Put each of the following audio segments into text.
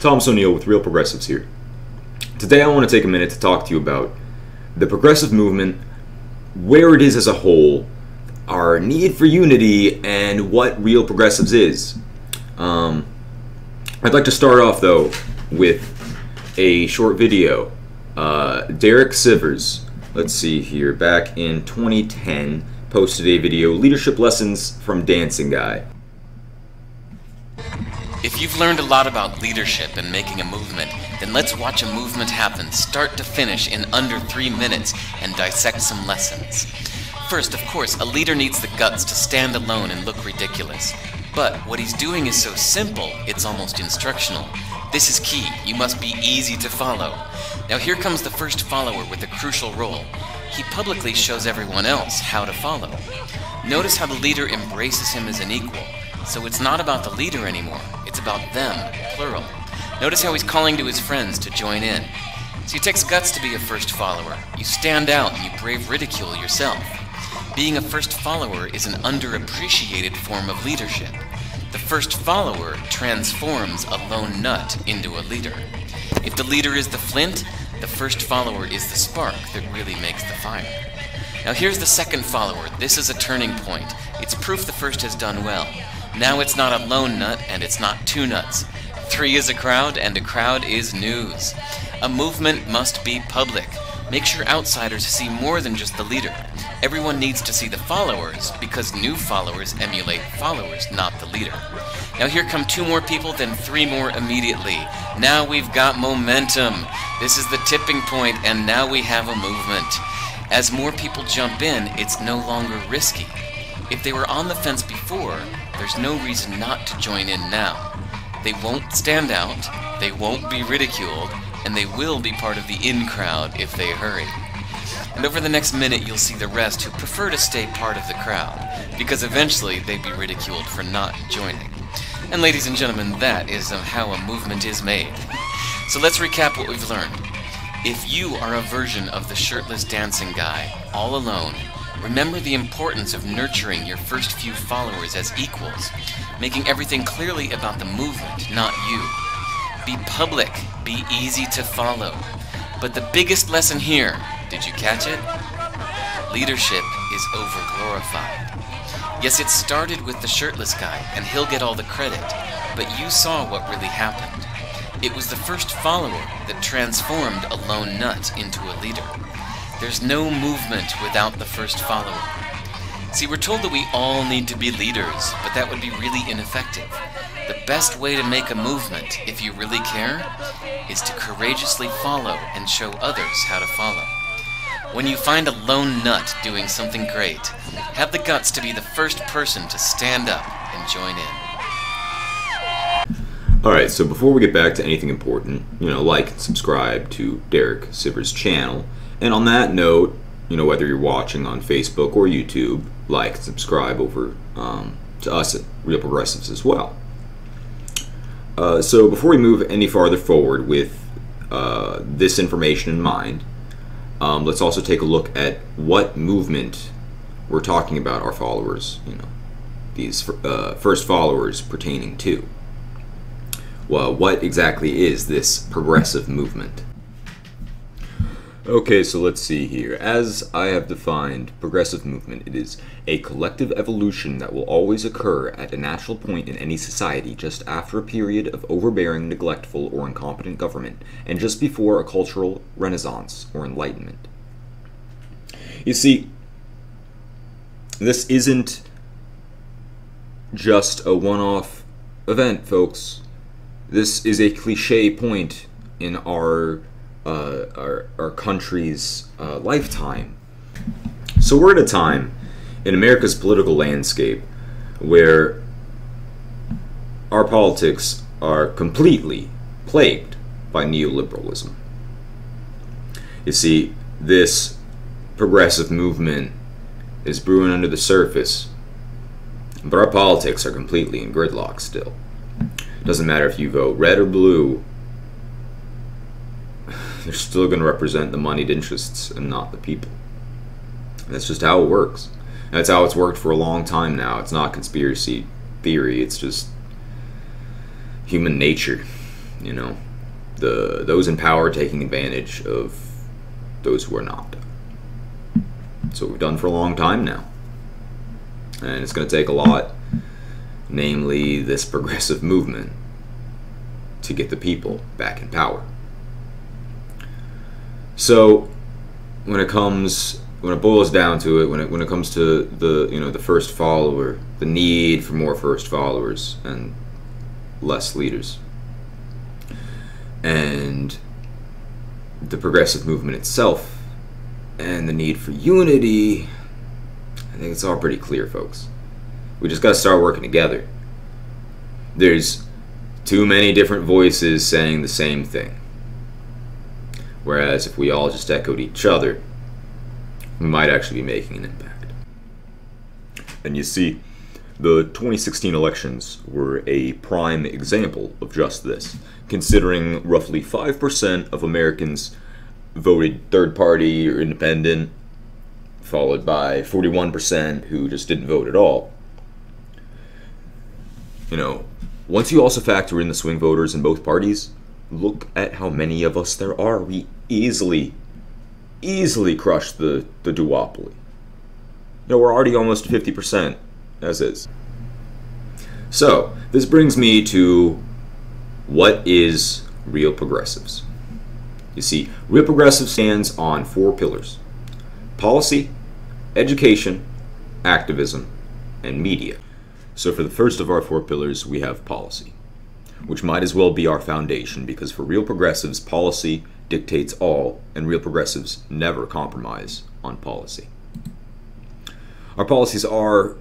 Thomas O'Neill with Real Progressives here. Today I want to take a minute to talk to you about the progressive movement, where it is as a whole, our need for unity, and what Real Progressives is. I'd like to start off though with a short video. Derek Sivers, let's see here, back in 2010, posted a video, Leadership Lessons from Dancing Guy. If you've learned a lot about leadership and making a movement, then let's watch a movement happen start to finish in under 3 minutes and dissect some lessons. First, of course, a leader needs the guts to stand alone and look ridiculous. But what he's doing is so simple, it's almost instructional. This is key. You must be easy to follow. Now here comes the first follower with a crucial role. He publicly shows everyone else how to follow. Notice how the leader embraces him as an equal. So it's not about the leader anymore, it's about them, plural. Notice how he's calling to his friends to join in. So it takes guts to be a first follower. You stand out and you brave ridicule yourself. Being a first follower is an underappreciated form of leadership. The first follower transforms a lone nut into a leader. If the leader is the flint, the first follower is the spark that really makes the fire. Now here's the second follower. This is a turning point. It's proof the first has done well. Now it's not a lone nut, and it's not two nuts. 3 is a crowd, and a crowd is news. A movement must be public. Make sure outsiders see more than just the leader. Everyone needs to see the followers, because new followers emulate followers, not the leader. Now here come 2 more people, then 3 more immediately. Now we've got momentum. This is the tipping point, and now we have a movement. As more people jump in, it's no longer risky. If they were on the fence before, there's no reason not to join in now. They won't stand out, they won't be ridiculed, and they will be part of the in crowd if they hurry. And over the next minute you'll see the rest who prefer to stay part of the crowd, because eventually they'd be ridiculed for not joining. And ladies and gentlemen, that is how a movement is made. So let's recap what we've learned. If you are a version of the shirtless dancing guy, all alone, remember the importance of nurturing your first few followers as equals, making everything clearly about the movement, not you. Be public, be easy to follow. But the biggest lesson here, did you catch it? Leadership is overglorified. Yes, it started with the shirtless guy, and he'll get all the credit, but you saw what really happened. It was the first follower that transformed a lone nut into a leader. There's no movement without the first follower. See, we're told that we all need to be leaders, but that would be really ineffective. The best way to make a movement, if you really care, is to courageously follow and show others how to follow. When you find a lone nut doing something great, have the guts to be the first person to stand up and join in. Alright, so before we get back to anything important, like and subscribe to Derek Sivers' channel. And on that note, whether you're watching on Facebook or YouTube, like and subscribe over to us at Real Progressives as well. So before we move any farther forward with this information in mind, let's also take a look at what movement we're talking about our followers, these first followers pertaining to. Well, what exactly is this progressive movement? Okay, so let's see here. As I have defined progressive movement, it is a collective evolution that will always occur at a natural point in any society just after a period of overbearing, neglectful, or incompetent government, and just before a cultural renaissance or enlightenment. You see, this isn't just a one-off event, folks. This is a cliche point in our country's lifetime. So we're at a time in America's political landscape where our politics are completely plagued by neoliberalism. You see, this progressive movement is brewing under the surface, but our politics are completely in gridlock still. Doesn't matter if you vote red or blue, they're still going to represent the moneyed interests and not the people. That's just how it works. That's how it's worked for a long time now. It's not conspiracy theory, it's just human nature. You know, those in power taking advantage of those who are not. So we've done for a long time now. And it's going to take a lot, namely this progressive movement, to get the people back in power. So when it boils down to it, when it comes to the first follower, the need for more first followers and less leaders, and the progressive movement itself, and the need for unity, I think it's all pretty clear, folks. We just got to start working together. There's too many different voices saying the same thing. Whereas if we all just echoed each other, we might actually be making an impact. And you see, the 2016 elections were a prime example of just this, considering roughly 5% of Americans voted third party or independent, followed by 41% who just didn't vote at all. You know, once you also factor in the swing voters in both parties, look at how many of us there are. We easily crushed the duopoly. You know, we're already almost 50%, as is. So, this brings me to what is Real Progressives. You see, Real Progressive stands on 4 pillars: policy, education, activism, and media. So for the first of our 4 pillars, we have policy, which might as well be our foundation, because for Real Progressives, policy dictates all, and Real Progressives never compromise on policy. Our policies are,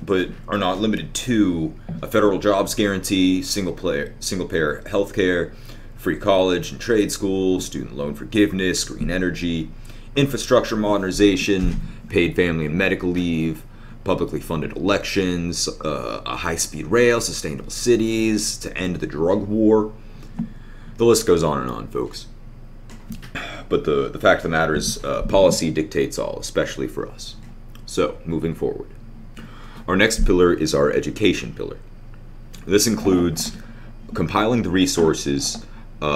but are not limited to, a federal jobs guarantee, single-payer health care, free college and trade schools, student loan forgiveness, green energy, infrastructure modernization, paid family and medical leave, publicly funded elections, a high-speed rail, sustainable cities, to end the drug war. The list goes on and on, folks. But the fact of the matter is, policy dictates all, especially for us. So, moving forward. Our next pillar is our education pillar. This includes compiling the resources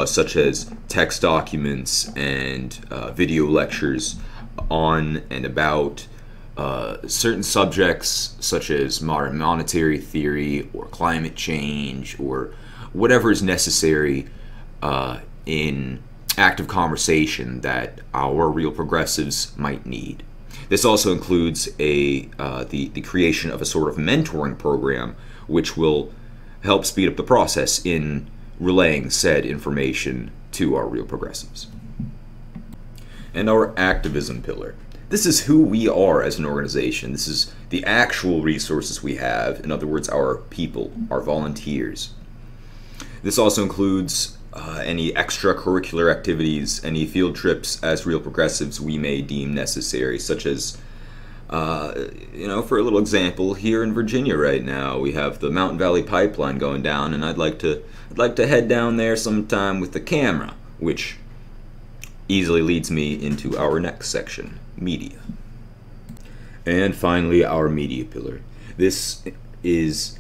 such as text documents and video lectures on and about certain subjects such as modern monetary theory or climate change or whatever is necessary in active conversation that our Real Progressives might need. This also includes the creation of a sort of mentoring program which will help speed up the process in relaying said information to our Real Progressives. And our activism pillar. This is who we are as an organization. This is the actual resources we have. In other words, our people, our volunteers. This also includes any extracurricular activities, any field trips as Real Progressives we may deem necessary, such as, for a little example, here in Virginia right now, we have the Mountain Valley Pipeline going down, and I'd like to head down there sometime with the camera, which easily leads me into our next section, media. And finally, our media pillar. This is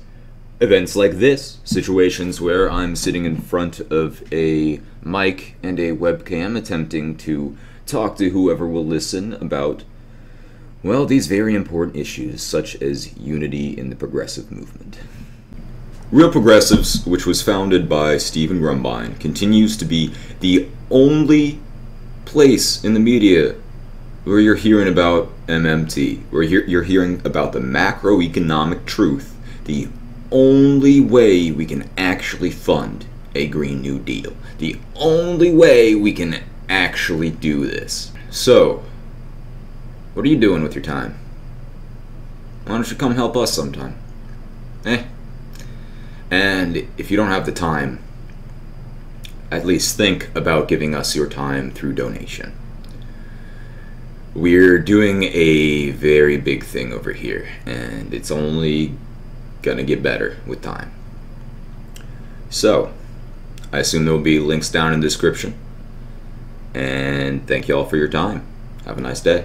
events like this, situations where I'm sitting in front of a mic and a webcam attempting to talk to whoever will listen about, well, these very important issues such as unity in the progressive movement. Real Progressives, which was founded by Stephen Grumbine, continues to be the only place in the media where you're hearing about MMT, where you're hearing about the macroeconomic truth, the only way we can actually fund a Green New Deal, the only way we can actually do this. So, what are you doing with your time? Why don't you come help us sometime? And if you don't have the time, at least think about giving us your time through donation. We're doing a very big thing over here, and it's only gonna get better with time. So, I assume there will be links down in the description. And thank you all for your time. Have a nice day.